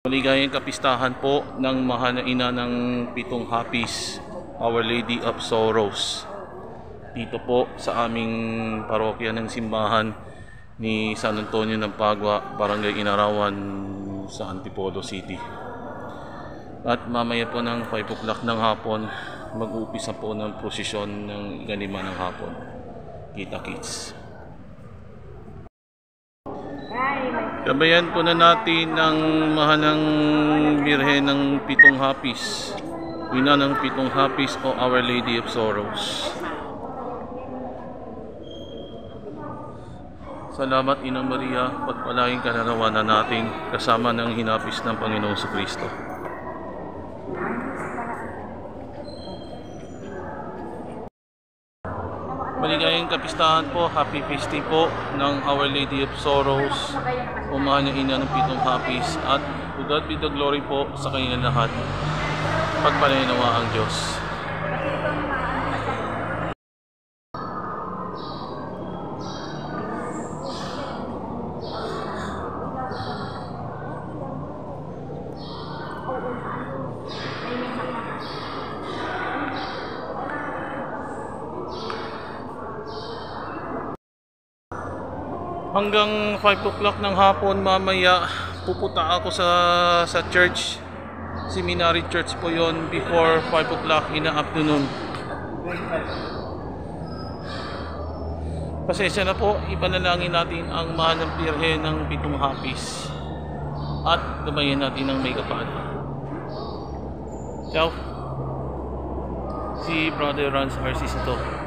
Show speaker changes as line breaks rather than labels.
Maligayang kapistahan po ng mahal na ina ng pitong hapis, Our Lady of Sorrows, dito po sa aming parokya ng simbahan ni San Antonio ng Pagua, Barangay Inarawan sa Antipolo City. At mamaya po ng 5 o'clock ng hapon, mag-uumpisa po ng prosesyon ng ganima ng hapon. Kita-kits. Gabayan po na natin ng mahalang birhen ng pitong hapis, ina ng pitong hapis o Our Lady of Sorrows. Salamat Inang Maria, pagpalaing kanarawanan natin kasama ng hinapis ng Panginoong Kristo. Maligayang kapistahan po, happy feasting po ng Our Lady of Sorrows, umahal niya ina ng pitong hapis, at to God be the glory po sa kanilang lahat. Pagpalain nawa ang Diyos. Hanggang 5 o'clock ng hapon mamaya pupunta ako sa church, seminary church po yon, before 5 o'clock in the afternoon. Pasensya na po, ipanalangin natin ang mahal ng birhen ng pitong hapis at gabayan natin ng may kapal. Ciao, si Brother Rans Arcis ito.